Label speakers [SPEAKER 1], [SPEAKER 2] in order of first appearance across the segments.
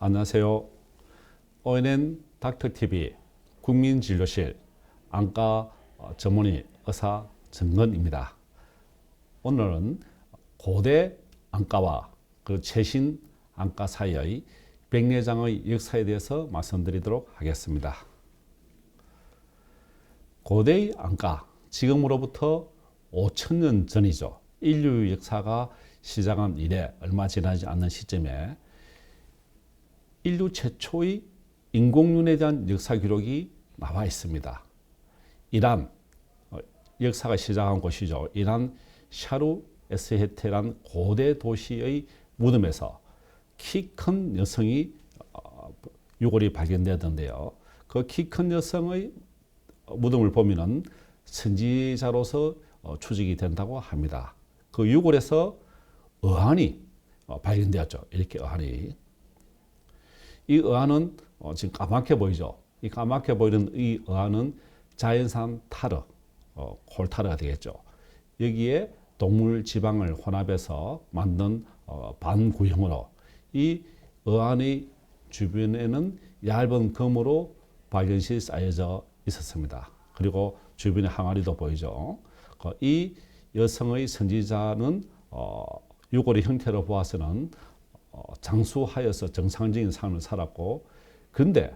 [SPEAKER 1] 안녕하세요. ONN 닥터TV 국민진료실 안과 전문의 의사 정근입니다. 오늘은 고대 안과와 그 최신 안과 사이의 백내장의 역사에 대해서 말씀드리도록 하겠습니다. 고대의 안과, 지금으로부터 5,000년 전이죠. 인류 역사가 시작한 이래 얼마 지나지 않는 시점에 인류 최초의 인공눈에 대한 역사 기록이 나와 있습니다. 이란, 역사가 시작한 곳이죠. 이란 샤루 에스헤테란 고대 도시의 무덤에서 키 큰 여성이 유골이 발견되었는데요. 그 키 큰 여성의 무덤을 보면은 선지자로서 추측이 된다고 합니다. 그 유골에서 어안이 발견되었죠. 이렇게 어안이. 이 어안은 지금 까맣게 보이죠. 이 까맣게 보이는 이 어안은 자연산 타르, 콜타르가 되겠죠. 여기에 동물 지방을 혼합해서 만든 반구형으로 이 어안의 주변에는 얇은 금으로 발견시 쌓여져 있었습니다. 그리고 주변에 항아리도 보이죠. 이 여성의 선지자는 유골의 형태로 보아서는 장수하여서 정상적인 삶을 살았고, 근데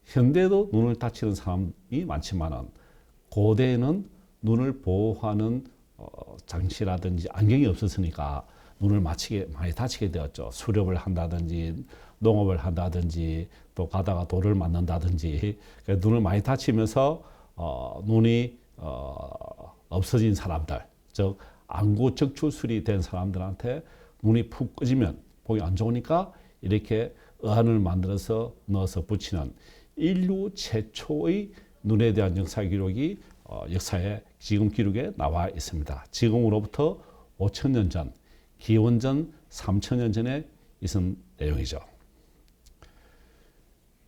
[SPEAKER 1] 현대도 눈을 다치는 사람이 많지만은 고대에는 눈을 보호하는 장치라든지 안경이 없었으니까 눈을 많이 다치게 되었죠. 수렵을 한다든지 농업을 한다든지 또 가다가 돌을 맞는다든지 눈을 많이 다치면서 눈이 없어진 사람들, 즉 안구 적출술이 된 사람들한테 눈이 푹 꺼지면 보기 안 좋으니까 이렇게 어안을 만들어서 넣어서 붙이는 인류 최초의 눈에 대한 역사 기록이 역사의 지금 기록에 나와 있습니다. 지금으로부터 5,000년 전, 기원전 3,000년 전에 있은 내용이죠.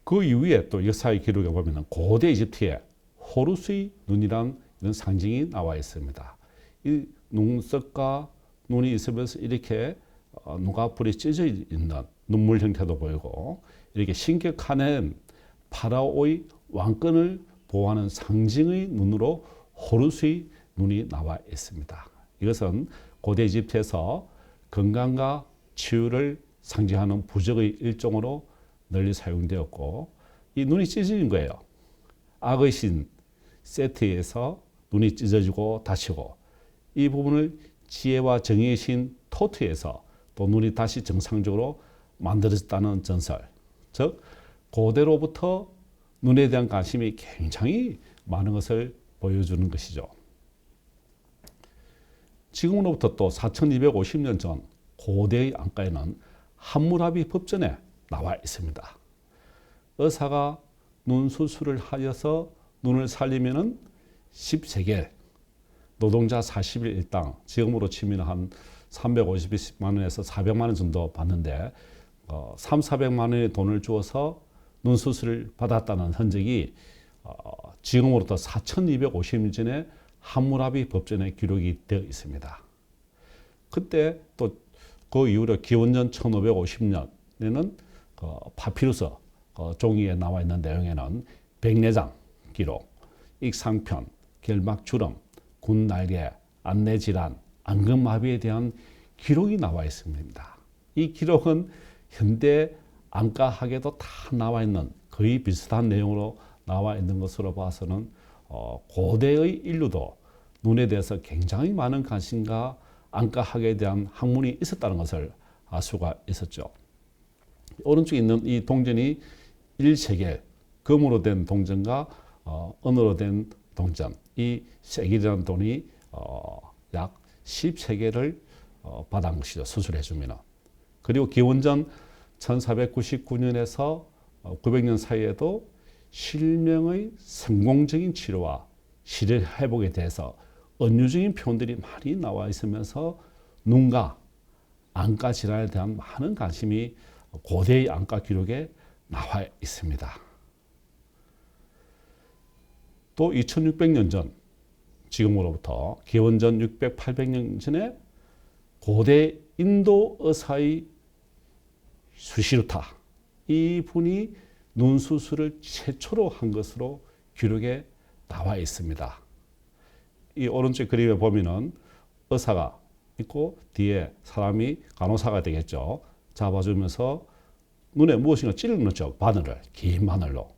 [SPEAKER 1] 그 이후에 또 역사의 기록에 보면 고대 이집트에 호루스의 눈이란 이런 상징이 나와 있습니다. 이 눈썹과 눈이 있으면서 이렇게 눈꺼풀이 찢어져 있는 눈물 형태도 보이고, 이렇게 신격화된 파라오의 왕권을 보호하는 상징의 눈으로 호루스의 눈이 나와 있습니다. 이것은 고대 이집트에서 건강과 치유를 상징하는 부적의 일종으로 널리 사용되었고, 이 눈이 찢어진 거예요. 악의 신 세트에서 눈이 찢어지고 다치고, 이 부분을 지혜와 정의의 신 토트에서 또 눈이 다시 정상적으로 만들어졌다는 전설. 즉 고대로부터 눈에 대한 관심이 굉장히 많은 것을 보여주는 것이죠. 지금으로부터 또 4,250년 전 고대의 안과에는 함무라비 법전에 나와 있습니다. 의사가 눈 수술을 하여서 눈을 살리면은 10세겔, 노동자 40일 일당, 지금으로 치면 한 350만 원에서 400만 원 정도 받는데 400만 원의 돈을 주어서 눈 수술을 받았다는 흔적이 지금으로부터 4,250년 전에 함무라비 법전에 기록이 되어 있습니다. 그때 또 그 이후로 기원전 1550년에는 파피루스 종이에 나와 있는 내용에는 백내장 기록, 익상편, 결막주름, 군날개, 안내질환, 안근마비에 대한 기록이 나와 있습니다. 이 기록은 현대 안과학에도 다 나와 있는 거의 비슷한 내용으로 나와 있는 것으로 봐서는 고대의 인류도 눈에 대해서 굉장히 많은 관심과 안과학에 대한 학문이 있었다는 것을 알 수가 있었죠. 오른쪽에 있는 이 동전이 1세겔, 금으로 된 동전과 은으로 된 동전, 이 세겔이라는 돈이 약 10세겔을 받은 것이죠. 수술해 주면. 그리고 기원전 1499년에서 900년 사이에도 실명의 성공적인 치료와 시력 회복에 대해서 은유적인 표현들이 많이 나와 있으면서 눈과 안과 질환에 대한 많은 관심이 고대의 안과 기록에 나와 있습니다. 또 2600년 전, 지금으로부터 기원전 600, 800년 전에 고대 인도 의사의 수시루타, 이분이 눈 수술을 최초로 한 것으로 기록에 나와 있습니다. 이 오른쪽 그림에 보면은 의사가 있고 뒤에 사람이 간호사가 되겠죠. 잡아주면서 눈에 무엇인가 찔러 넣죠. 바늘을, 긴 바늘로.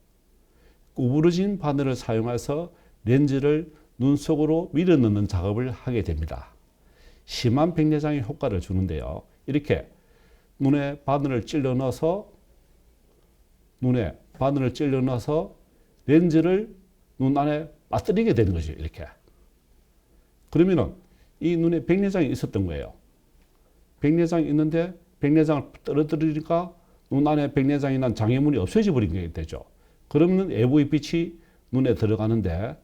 [SPEAKER 1] 구부러진 바늘을 사용해서 렌즈를 눈 속으로 밀어 넣는 작업을 하게 됩니다. 심한 백내장의 효과를 주는데요. 이렇게 눈에 바늘을 찔러 넣어서 렌즈를 눈 안에 빠뜨리게 되는 거죠. 이렇게. 그러면은 이 눈에 백내장이 있었던 거예요. 백내장이 있는데 백내장을 떨어뜨리니까 눈 안에 백내장이 난 장애물이 없어져 버린 게 되죠. 그러면 외부의 빛이 눈에 들어가는데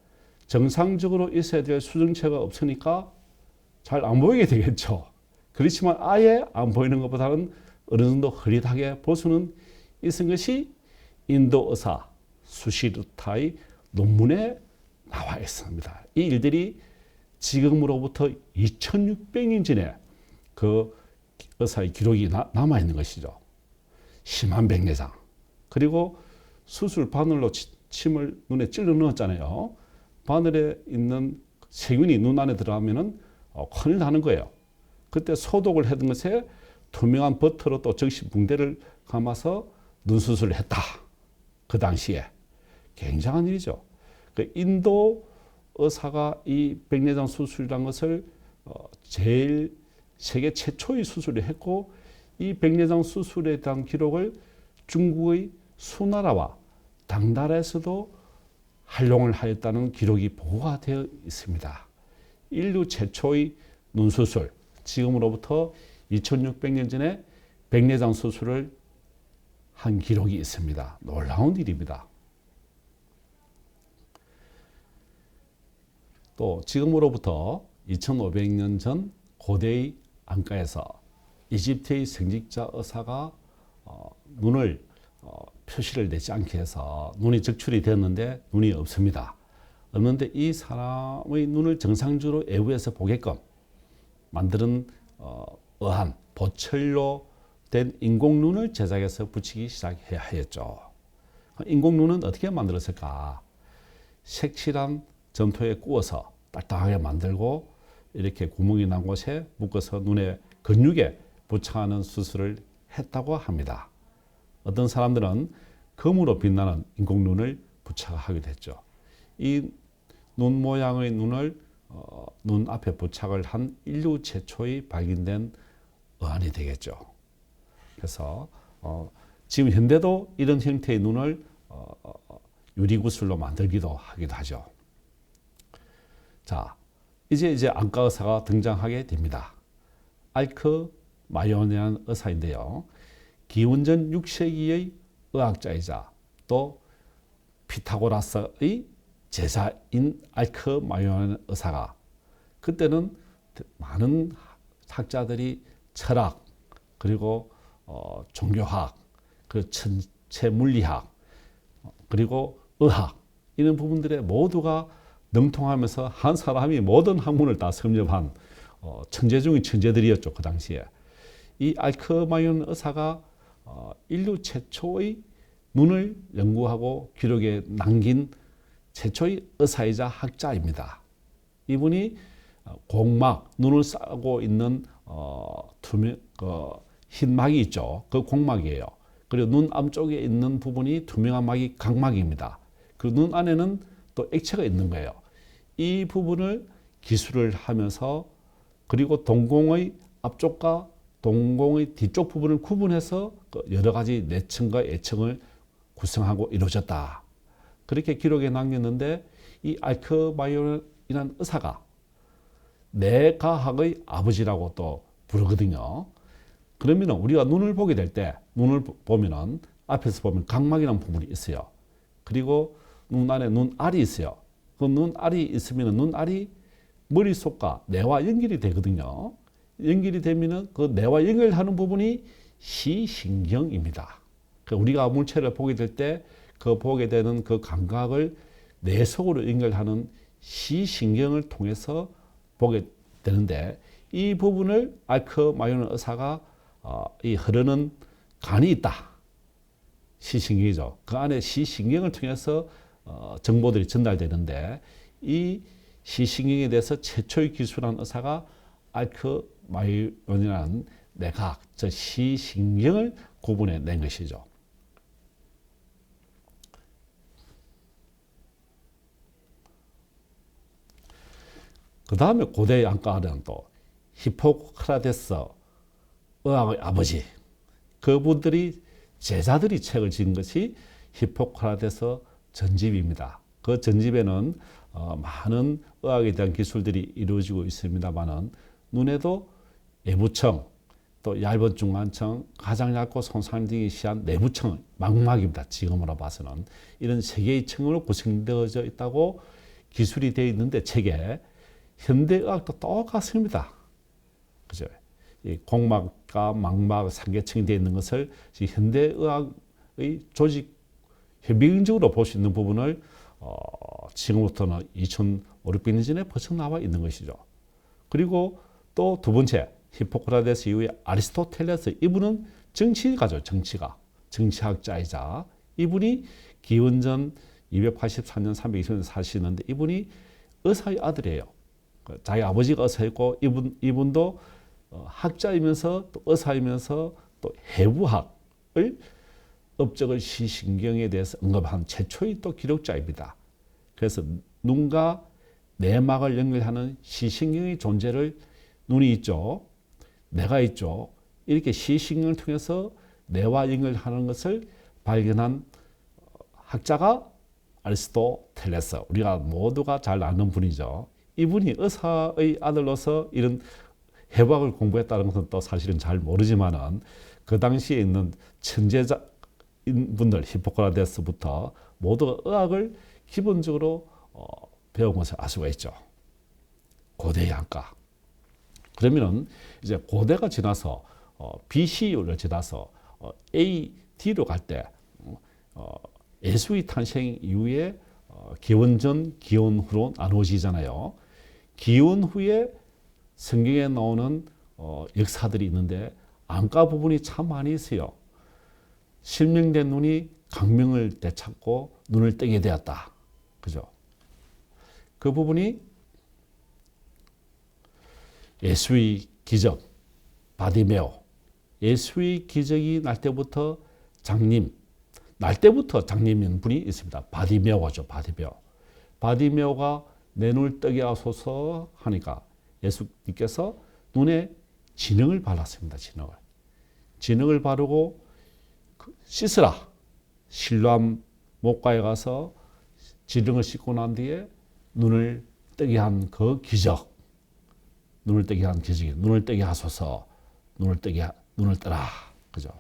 [SPEAKER 1] 정상적으로 있어야 될 수정체가 없으니까 잘 안 보이게 되겠죠. 그렇지만 아예 안 보이는 것보다는 어느 정도 흐릿하게 볼 수는 있은 것이 인도 의사 수시루타의 논문에 나와 있습니다. 이 일들이 지금으로부터 2600년 전에 그 의사의 기록이 남아 있는 것이죠. 심한 백내장. 그리고 수술 바늘로 침을 눈에 찔러 넣었잖아요. 바늘에 있는 세균이 눈 안에 들어가면은 큰일 나는 거예요. 그때 소독을 했던 것에 투명한 버터로 또 적시 붕대를 감아서 눈 수술을 했다. 그 당시에. 굉장한 일이죠. 그 인도 의사가 이 백내장 수술이라는 것을 제일 세계 최초의 수술을 했고 이 백내장 수술에 대한 기록을 중국의 수나라와 당나라에서도 활용을 하였다는 기록이 보고가 되어 있습니다. 인류 최초의 눈수술, 지금으로부터 2600년 전에 백내장 수술을 한 기록이 있습니다. 놀라운 일입니다. 또 지금으로부터 2500년 전 고대의 안과에서 이집트의 성직자 의사가 눈을 표시를 내지 않게 해서 눈이 적출이 되었는데 눈이 없습니다. 없는데 이 사람의 눈을 정상적으로 외부에서 보게끔 만드는 어한 보철로 된 인공눈을 제작해서 붙이기 시작해야 했죠. 인공눈은 어떻게 만들었을까? 색칠한 점토에 구워서 딱딱하게 만들고 이렇게 구멍이 난 곳에 묶어서 눈에 근육에 부착하는 수술을 했다고 합니다. 어떤 사람들은 검으로 빛나는 인공눈을 부착하기도 했죠. 이 눈 모양의 눈을 눈 앞에 부착을 한 인류 최초의 발견된 어안이 되겠죠. 그래서 지금 현대도 이런 형태의 눈을 유리구슬로 만들기도 하기도 하죠. 자, 이제 안과 의사가 등장하게 됩니다. 알크 마요네라는 의사인데요. 기원전 6세기의 의학자이자 또 피타고라스의 제자인 알크 마요네라는 의사가 그때는 많은 학자들이 철학 그리고 종교학 그리고 천체 물리학 그리고 의학 이런 부분들에 모두가 능통하면서 한 사람이 모든 학문을 다 섭렵한 천재 중의 천재들이었죠. 그 당시에. 이 알크마이온 의사가 인류 최초의 눈을 연구하고 기록에 남긴 최초의 의사이자 학자입니다. 이분이 공막, 눈을 싸고 있는 흰 막이 있죠. 그 공막이에요. 그리고 눈 앞쪽에 있는 부분이 투명한 막이 각막입니다. 그 눈 안에는 또 액체가 있는 거예요. 이 부분을 기술을 하면서 그리고 동공의 앞쪽과 동공의 뒤쪽 부분을 구분해서 여러 가지 내층과 외층을 구성하고 이루어졌다. 그렇게 기록에 남겼는데 이 알크마이온이라는 의사가 뇌과학의 아버지라고 또 부르거든요. 그러면 우리가 눈을 보게 될 때 눈을 보면은 앞에서 보면 각막이라는 부분이 있어요. 그리고 눈 안에 눈알이 있어요. 그 눈알이 있으면 눈알이 머릿속과 뇌와 연결이 되거든요. 연결이 되면은 그 뇌와 연결하는 부분이 시신경입니다. 우리가 물체를 보게 될 때 그 보게 되는 그 감각을 뇌 속으로 연결하는 시신경을 통해서 보게 되는데 이 부분을 알크마이온 의사가 이 흐르는 간이 있다. 시신경이죠. 그 안에 시신경을 통해서 정보들이 전달되는데 이 시신경에 대해서 최초의 기술한 의사가 알크 마이론이라는 뇌과학, 저 시신경을 구분해 낸 것이죠. 그 다음에 고대 안과는 또 히포크라테스 의학의 아버지, 그분들이 제자들이 책을 지은 것이 히포크라테스 전집입니다. 그 전집에는 많은 의학에 대한 기술들이 이루어지고 있습니다만은 눈에도 외부청, 또 얇은 중간청, 가장 얇고 손상 등이 시한 내부청, 망막입니다. 지금으로 봐서는 이런 세 개의 층으로 구성되어져 있다고 기술이 되어 있는데 책에 현대의학도 똑같습니다. 그죠? 이 공막과 망막, 상계층이 되어 있는 것을 현대의학의 조직 협의적으로 볼 수 있는 부분을 지금부터는 2,500년 전에 벌써 나와 있는 것이죠. 그리고 또 두 번째, 히포크라테스 이후에 아리스토텔레스, 이분은 정치가죠. 정치학자이자 이분이 기원전 284년, 320년 사시는데 이분이 의사의 아들이에요. 자기 아버지가 의사였고 이분도 학자이면서 또 의사이면서 또 해부학을 업적을 시신경에 대해서 언급한 최초의 또 기록자입니다. 그래서 눈과 내막을 연결하는 시신경의 존재를 눈이 있죠. 뇌가 있죠. 이렇게 시신경을 통해서 뇌와 연결하는 것을 발견한 학자가 아리스토텔레스, 우리가 모두가 잘 아는 분이죠. 이분이 의사의 아들로서 이런 해부학을 공부했다는 것은 또 사실은 잘 모르지만은 그 당시에 있는 천재자 분들, 히포크라테스부터 모두가 의학을 기본적으로 배운 것을 알 수가 있죠. 고대의 안과. 그러면은 이제 고대가 지나서 BC를 지나서 AD로 갈 때 예수의 탄생 이후에 기원 전, 기원 후로 나누어지잖아요. 기원 후에 성경에 나오는 역사들이 있는데 안과 부분이 참 많이 있어요. 실명된 눈이 광명을 되찾고 눈을 뜨게 되었다. 그죠? 그 부분이 예수의 기적, 바디메오. 예수의 기적이 날 때부터 장님인 분이 있습니다. 바디메오죠, 바디메오. 바디메오가 내 눈을 뜨게 하소서 하니까 예수님께서 눈에 진흙을 발랐습니다. 진흙을 바르고 씻으라. 실로암 목가에 가서 진흙을 씻고 난 뒤에 눈을 뜨게 한 그 기적. 눈을 뜨게 한 기적이 눈을 뜨게 하소서. 눈을 뜨라. 그죠?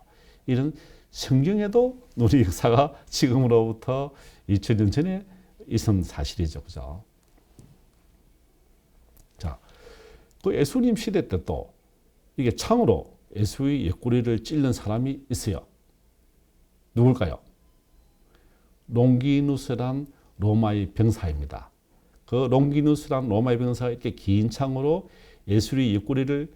[SPEAKER 1] 이런 성경에도 눈의 역사가 지금으로부터 2000년 전에 있은 사실이죠. 그죠? 자, 그 예수님 시대 때 또 이게 창으로 예수의 옆구리를 찔른 사람이 있어요. 누굴까요? 롱기누스란 로마의 병사입니다. 그 롱기누스란 로마의 병사가 이렇게 긴 창으로 예수의 옆구리를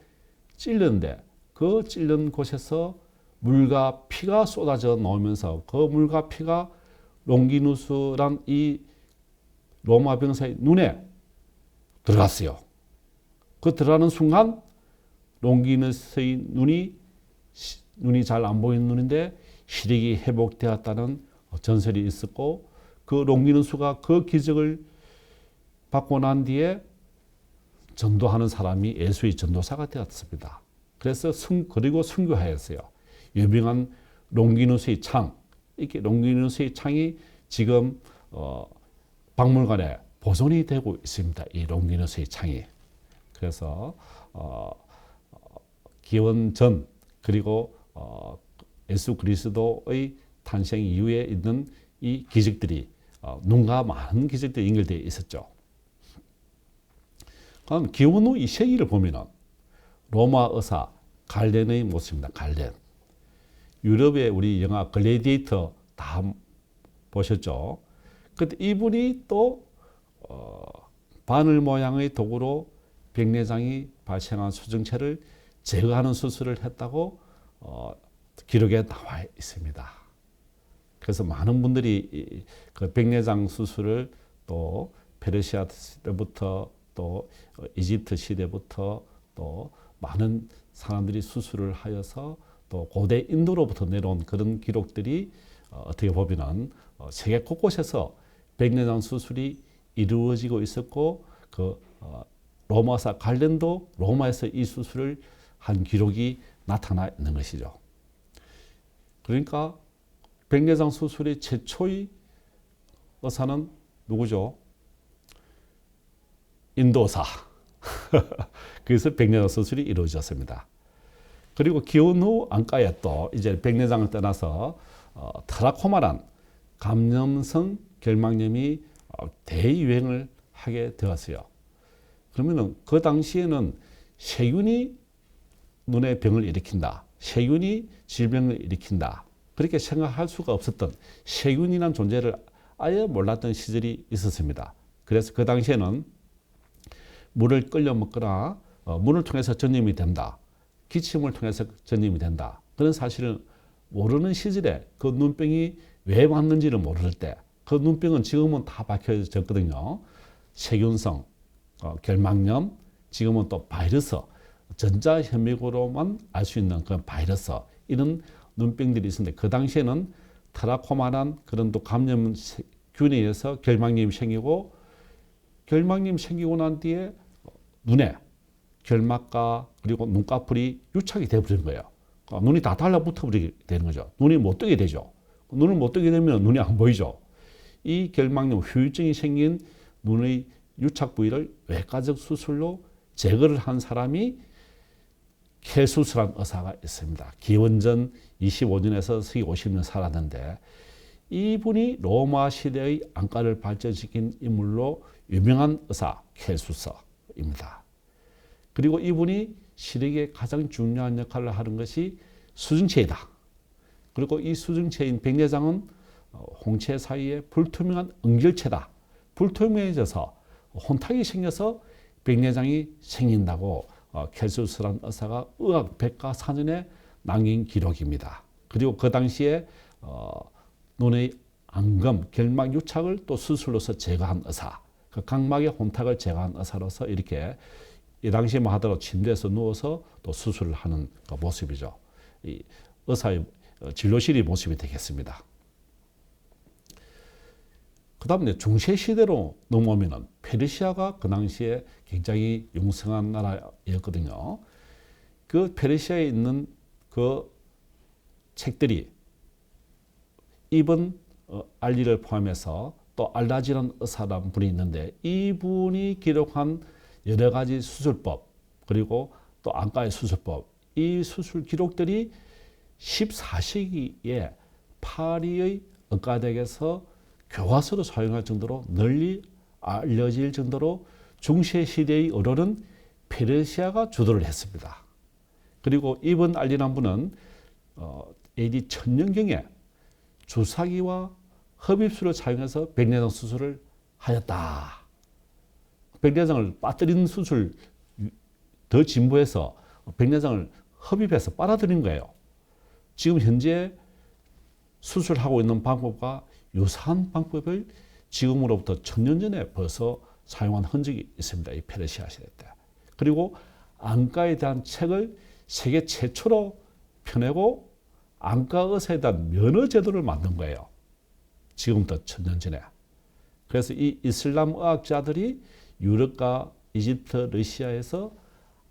[SPEAKER 1] 찔렀는데 그 찔른 곳에서 물과 피가 쏟아져 나오면서 그 물과 피가 롱기누스란 이 로마 병사의 눈에 들어갔어요. 그 들어가는 순간 롱기누스의 눈이 잘 안 보이는 눈인데 시력이 회복되었다는 전설이 있었고 그 롱기누스가 그 기적을 받고 난 뒤에 전도하는 사람이 예수의 전도사가 되었습니다. 그래서 그리고 순교하였어요. 유명한 롱기누스의 창, 이렇게 롱기누스의 창이 지금 박물관에 보존이 되고 있습니다. 이 롱기누스의 창이. 그래서 기원 전 그리고 예수 그리스도의 탄생 이후에 있는 이 기적들이 눈과 많은 기적들이 연결되어 있었죠. 그럼 기원 후 이 세기를 보면은 로마 의사 갈렌의 모습입니다. 갈렌. 유럽의 우리 영화 글래디에이터 다 보셨죠? 그때 이분이 또 바늘 모양의 도구로 백내장이 발생한 수정체를 제거하는 수술을 했다고 기록에 나와 있습니다. 그래서 많은 분들이 그 백내장 수술을 또 페르시아 시대부터 또 이집트 시대부터 또 많은 사람들이 수술을 하여서 또 고대 인도로부터 내려온 그런 기록들이 어떻게 보면은 세계 곳곳에서 백내장 수술이 이루어지고 있었고 그 로마사 갈렌도 로마에서 이 수술을 한 기록이 나타나 있는 것이죠. 그러니까 백내장 수술의 최초의 의사는 누구죠? 인도사. 그래서 백내장 수술이 이루어졌습니다. 그리고 기원 후 안과에 또 이제 백내장을 떠나서 트라코마란 감염성 결막염이 대유행을 하게 되었어요. 그러면은 그 당시에는 세균이 눈의 병을 일으킨다. 세균이 질병을 일으킨다. 그렇게 생각할 수가 없었던 세균이라는 존재를 아예 몰랐던 시절이 있었습니다. 그래서 그 당시에는 물을 끓여 먹거나 물을 통해서 전염이 된다. 기침을 통해서 전염이 된다. 그런 사실을 모르는 시절에 그 눈병이 왜 왔는지를 모를 때 그 눈병은 지금은 다 밝혀졌거든요. 세균성, 결막염, 지금은 또 바이러스, 전자현미고로만 알 수 있는 그런 바이러스, 이런 눈병들이 있었는데 그 당시에는 트라코마란 그런 또 감염균에 의해서 결막염이 생기고 결막염이 생기고 난 뒤에 눈에 결막과 그리고 눈꺼풀이 유착이 되어버리는 거예요. 눈이 다 달라붙어버리게 되는 거죠. 눈이 못 뜨게 되죠. 눈을 못 뜨게 되면 눈이 안 보이죠. 이 결막염 후유증이 생긴 눈의 유착 부위를 외과적 수술로 제거를 한 사람이 캐수스란 의사가 있습니다. 기원전 25년에서 서기 50년 살았는데 이분이 로마 시대의 안과를 발전시킨 인물로 유명한 의사 캐수스입니다. 그리고 이분이 시력에 가장 중요한 역할을 하는 것이 수증체이다. 그리고 이 수증체인 백내장은 홍채 사이에 불투명한 응결체다. 불투명해져서 혼탁이 생겨서 백내장이 생긴다고 켈수스라는 의사가 의학 백과사전에 남긴 기록입니다. 그리고 그 당시에 눈의 안검, 결막 유착을 또 수술로서 제거한 의사, 그 각막의 혼탁을 제거한 의사로서 이렇게 이 당시에만 하더라도 침대에서 누워서 또 수술을 하는 그 모습이죠. 이 의사의 진료실의 모습이 되겠습니다. 그 다음에 중세시대로 넘어오면은 페르시아가 그 당시에 굉장히 용성한 나라였거든요. 그 페르시아에 있는 그 책들이 이븐 알리를 포함해서 또 알라지라는 의사라는 분이 있는데 이분이 기록한 여러 가지 수술법 그리고 또 안과의 수술법 이 수술 기록들이 14세기에 파리의 의과대학에서 교과서로 사용할 정도로 널리 알려질 정도로 중세시대의 의료는 페르시아가 주도를 했습니다. 그리고 이번 알리란 분은 AD 1000년경에 주사기와 흡입술을 사용해서 백내장 수술을 하였다. 백내장을 빠뜨리는 수술 더 진보해서 백내장을 흡입해서 빨아들인 거예요. 지금 현재 수술하고 있는 방법과 유사한 방법을 지금으로부터 1000년 전에 벌써 사용한 흔적이 있습니다. 이 페르시아 시대 때. 그리고 안과에 대한 책을 세계 최초로 펴내고 안과 의사에 대한 면허 제도를 만든 거예요. 지금부터 1000년 전에. 그래서 이 이슬람 의학자들이 유럽과 이집트, 러시아에서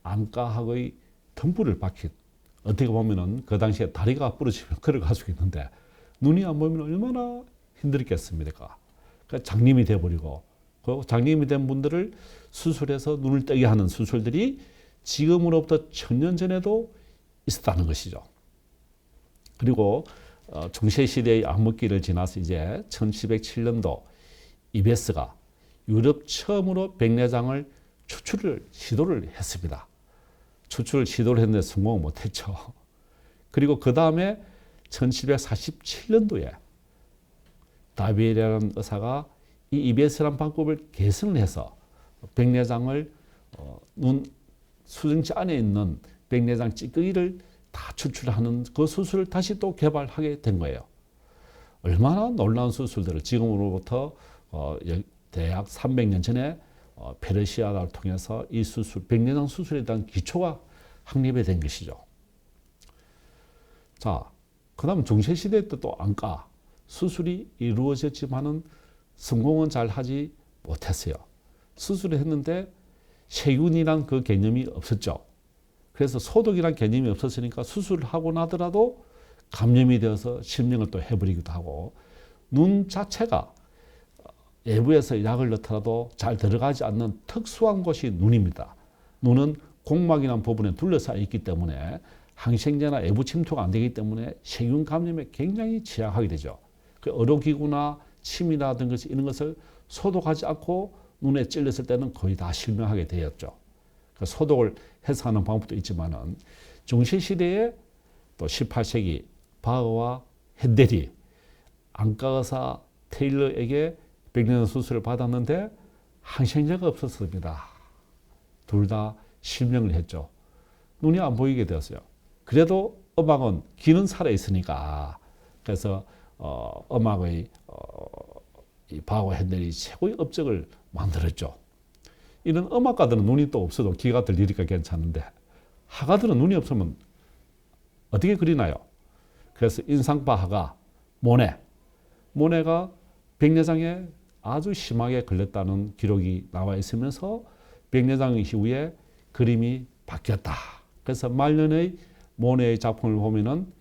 [SPEAKER 1] 안과학의 등불을 밝힌 어떻게 보면은 그 당시에 다리가 부러지면 걸어갈 수 있는데 눈이 안 보이면 얼마나 힘들겠습니까? 그러니까 장님이 돼버리고 그 장님이 된 분들을 수술해서 눈을 뜨게 하는 수술들이 지금으로부터 1000년 전에도 있었다는 것이죠. 그리고 중세시대의 암흑기를 지나서 이제 1707년도 이베스가 유럽 처음으로 백내장을 시도를 했습니다. 추출을 시도를 했는데 성공을 못했죠. 그리고 그 다음에 1747년도에 다비에라는 의사가 이 이베스라는 방법을 개선을 해서 백내장을 눈 수증체 안에 있는 백내장 찌꺼기를 다 추출하는 그 수술을 다시 또 개발하게 된 거예요. 얼마나 놀라운 수술들을 지금으로부터 대약 300년 전에 페르시아를 통해서 이 수술, 백내장 수술에 대한 기초가 확립이 된 것이죠. 자, 그 다음 중세시대 때 또 안과 수술이 이루어졌지만은 성공은 잘 하지 못했어요. 수술을 했는데 세균이란 그 개념이 없었죠. 그래서 소독이란 개념이 없었으니까 수술을 하고 나더라도 감염이 되어서 실명을 또 해버리기도 하고, 눈 자체가 외부에서 약을 넣더라도 잘 들어가지 않는 특수한 곳이 눈입니다. 눈은 공막이라는 부분에 둘러싸여 있기 때문에 항생제나 외부 침투가 안 되기 때문에 세균 감염에 굉장히 취약하게 되죠. 그 의료기구나 침이라든가 이런 것을 소독하지 않고 눈에 찔렸을 때는 거의 다 실명하게 되었죠. 그 소독을 해서 하는 방법도 있지만은 중세시대에 또 18세기 바흐와 핸델이 안과 의사 테일러에게 백내장 수술을 받았는데 항생제가 없었습니다. 둘 다 실명을 했죠. 눈이 안 보이게 되었어요. 그래도 음악은 기는 살아 있으니까, 그래서 음악의 이 바흐와 핸델이 최고의 업적을 만들었죠. 이런 음악가들은 눈이 또 없어도 기가 들리니까 괜찮은데, 화가들은 눈이 없으면 어떻게 그리나요? 그래서 인상파 화가 모네가 백내장에 아주 심하게 걸렸다는 기록이 나와 있으면서 백내장 이후에 그림이 바뀌었다. 그래서 말년의 모네의 작품을 보면은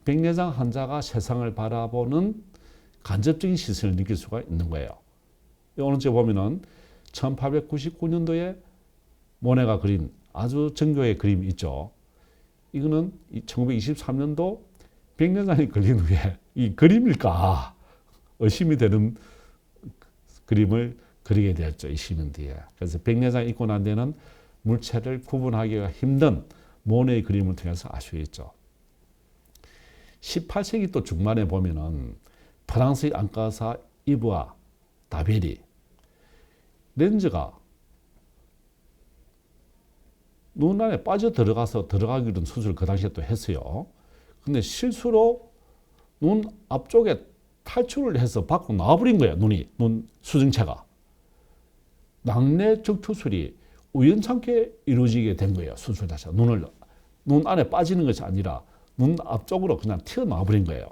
[SPEAKER 1] 백내장 환자가 세상을 바라보는 간접적인 시선을 느낄 수가 있는 거예요. 오른쪽에 보면은 1899년도에 모네가 그린 아주 정교의 그림이 있죠. 이거는 1923년도 백내장이 걸린 후에 이 그림일까 의심이 되는 그림을 그리게 되었죠. 20년 뒤에. 그래서 백내장이 있고 난 데는 물체를 구분하기가 힘든 모네의 그림을 통해서 알 수 있죠. 18세기 또 중반에 보면은 프랑스의 안과사 이브와 다베리 렌즈가 눈 안에 빠져 들어가기는 수술을 그 당시에 또 했어요. 근데 실수로 눈 앞쪽에 탈출을 해서 밖으로 나와버린 거예요. 눈 수정체가. 낙내 적투술이 우연찮게 이루어지게 된 거예요. 수술 자체가. 눈 안에 빠지는 것이 아니라 눈 앞쪽으로 그냥 튀어나와 버린 거예요.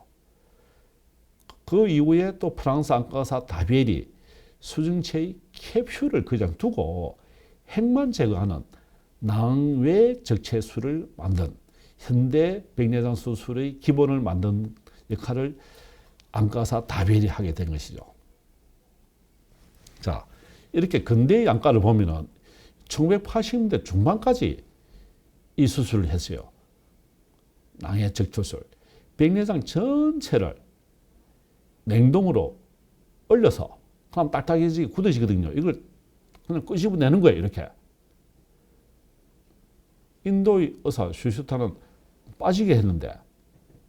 [SPEAKER 1] 그 이후에 또 프랑스 안과사 다비엘이 수정체의 캡슐을 그냥 두고 핵만 제거하는 낭외 적체술을 만든 현대 백내장 수술의 기본을 만든 역할을 안과사 다비엘이 하게 된 것이죠. 자, 이렇게 근대의 안과를 보면은 1980년대 중반까지 이 수술을 했어요. 낭의 적투술. 백내장 전체를 냉동으로 얼려서 그냥 딱딱해지게 굳어지거든요. 이걸 그냥 끄집어내는 거예요. 이렇게. 인도의 의사 슈슈타는 빠지게 했는데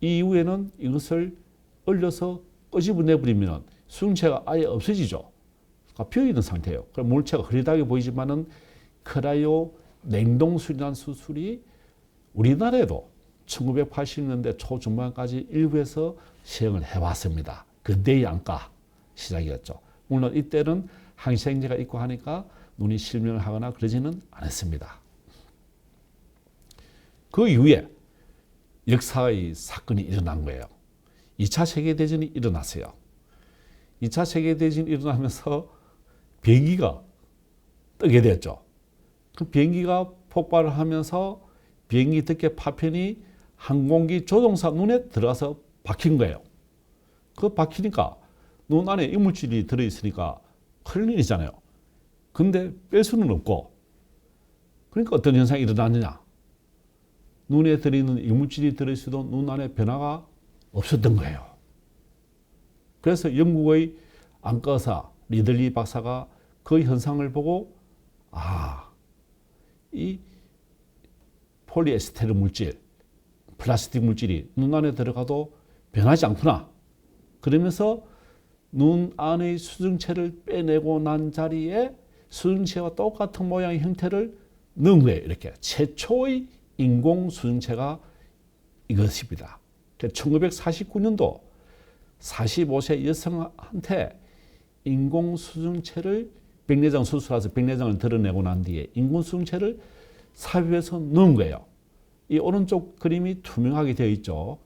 [SPEAKER 1] 이 이후에는 이것을 얼려서 끄집어내버리면 수정체가 아예 없어지죠. 그러니까 비어있는 상태예요. 그럼 물체가 흐릿하게 보이지만은 크라이오 냉동술이라는 수술이 우리나라에도 1980년대 초중반까지 일부에서 시행을 해왔습니다. 근대의 안과 시작이었죠. 물론 이때는 항생제가 있고 하니까 눈이 실명을 하거나 그러지는 않았습니다. 그 이후에 역사의 사건이 일어난 거예요. 2차 세계대전이 일어났어요. 2차 세계대전이 일어나면서 비행기가 뜨게 됐죠. 그 비행기가 폭발을 하면서 비행기 덮개 파편이 항공기 조종사 눈에 들어가서 박힌 거예요. 그 박히니까 눈 안에 이물질이 들어있으니까 큰일 일이잖아요. 근데 뺄 수는 없고, 그러니까 어떤 현상이 일어났느냐. 눈에 들어있는 이물질이 들어있어도 눈 안에 변화가 없었던 거예요. 그래서 영국의 안과의사 리들리 박사가 그 현상을 보고 이 폴리에스테르 물질, 플라스틱 물질이 눈 안에 들어가도 변하지 않구나. 그러면서 눈 안의 수정체를 빼내고 난 자리에 수정체와 똑같은 모양의 형태를 넣은 거예요. 이렇게 최초의 인공 수정체가 이것입니다. 1949년도 45세 여성한테 인공수정체를 백내장 수술해서 백내장을 드러내고 난 뒤에 인공수정체를 삽입해서 넣은 거예요. 이 오른쪽 그림이 투명하게 되어 있죠.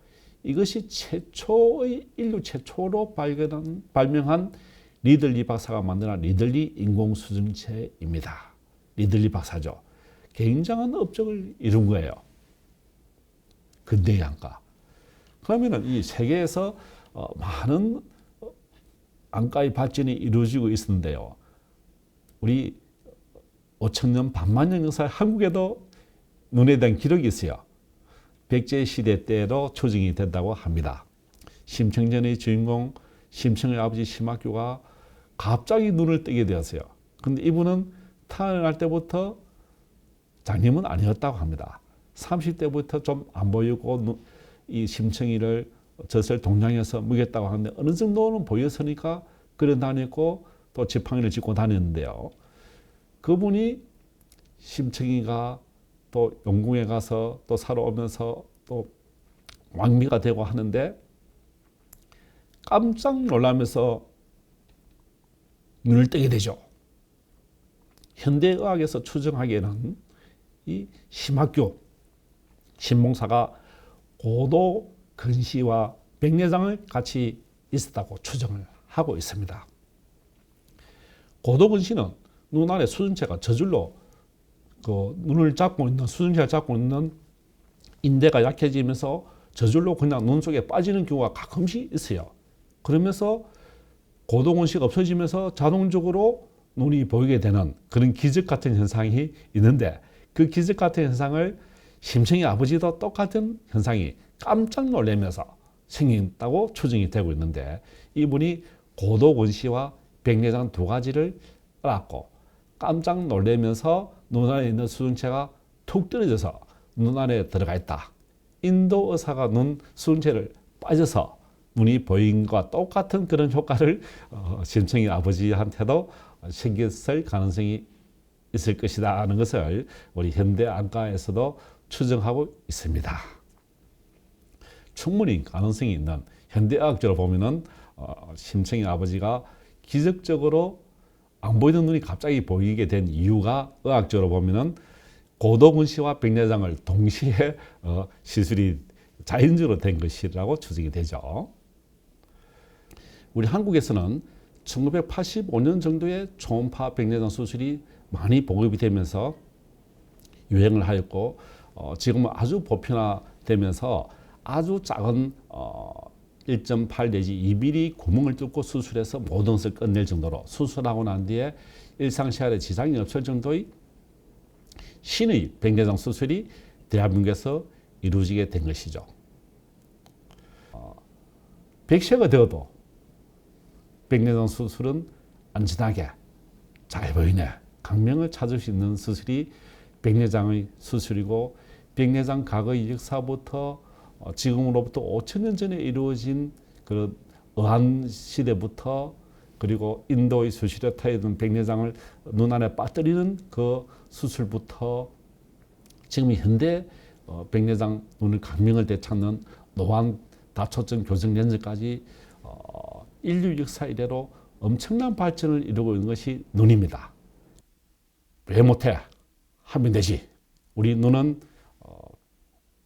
[SPEAKER 1] 이것이 인류 최초로 발명한 리들리 박사가 만든 리들리 인공수정체입니다. 리들리 박사죠. 굉장한 업적을 이룬 거예요. 근대의 안과. 그러면은 이 세계에서 많은 안과의 발전이 이루어지고 있었는데요. 우리 5천년, 반만년 역사에 한국에도 눈에 대한 기록이 있어요. 백제 시대 때로 초정이 된다고 합니다. 심청전의 주인공 심청의 아버지 심학교가 갑자기 눈을 뜨게 되었어요. 근데 이분은 태어날 때부터 장님은 아니었다고 합니다. 30대부터 좀 안 보이고 이 심청이를 젖을 동양에서 먹였다고 하는데 어느 정도는 보였으니까 그래 다녔고 또 지팡이를 짚고 다녔는데요. 그분이 심청이가 또 영궁에 가서 또 살아오면서 또 왕비가 되고 하는데 깜짝 놀라면서 눈을 뜨게 되죠. 현대의학에서 추정하기에는 이 심학교 신봉사가 고도 근시와 백내장을 같이 있었다고 추정을 하고 있습니다. 고도 근시는 눈 안에 수정체가 저절로 그 눈을 잡고 있는 수정체를 잡고 있는 인대가 약해지면서 저절로 그냥 눈 속에 빠지는 경우가 가끔씩 있어요. 그러면서 고도 근시가 없어지면서 자동적으로 눈이 보이게 되는 그런 기적 같은 현상이 있는데 그 기적 같은 현상을 심청이 아버지도 똑같은 현상이 깜짝 놀라면서 생긴다고 추정이 되고 있는데 이분이 고도 근시와 백내장 두 가지를 알았고 깜짝 놀라면서 눈 안에 있는 수정체가 툭 떨어져서 눈 안에 들어가 있다. 인도 의사가 눈 수정체를 빠져서 눈이 보인 것과 똑같은 그런 효과를 심청이 아버지한테도 생겼을 가능성이 있을 것이다 하는 것을 우리 현대 안과에서도 추정하고 있습니다. 충분히 가능성이 있는 현대의학적으로 보면은 심청이 아버지가 기적적으로 안 보이던 눈이 갑자기 보이게 된 이유가 의학적으로 보면은 고도 근시와 백내장을 동시에 시술이 자연적으로 된 것이라고 추정이 되죠. 우리 한국에서는 1985년 정도에 초음파 백내장 수술이 많이 보급이 되면서 유행을 하였고 지금은 아주 보편화되면서 아주 작은 1.8 내지 2mm 구멍을 뚫고 수술해서 모든 것을 끝낼 정도로 수술하고 난 뒤에 일상생활에 지장이 없을 정도의 신의 백내장 수술이 대한민국에서 이루어지게 된 것이죠. 100세가 되어도 백내장 수술은 안전하게 잘 보이네. 강명을 찾을 수 있는 수술이 백내장의 수술이고 백내장 과거의 역사부터 지금으로부터 5천년 전에 이루어진 그런 의한 시대부터 그리고 인도의 수시로 타이던 백내장을 눈 안에 빠뜨리는 그 수술부터 지금 현대 백내장 눈을 강명을 되찾는 노안 다초점 교정 렌즈까지 인류 역사 이래로 엄청난 발전을 이루고 있는 것이 눈입니다. 왜 못해? 하면 되지. 우리 눈은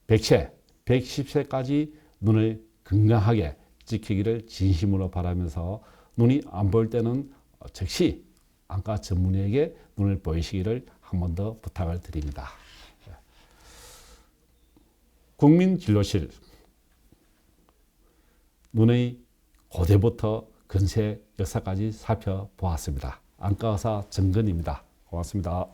[SPEAKER 1] 100세, 110세까지 눈을 건강하게 지키기를 진심으로 바라면서 눈이 안 보일 때는 즉시 안과 전문의에게 눈을 보이시기를 한 번 더 부탁을 드립니다. 국민진료실 눈의 고대부터 근세 역사까지 살펴보았습니다. 안과의사 정근입니다. 고맙습니다.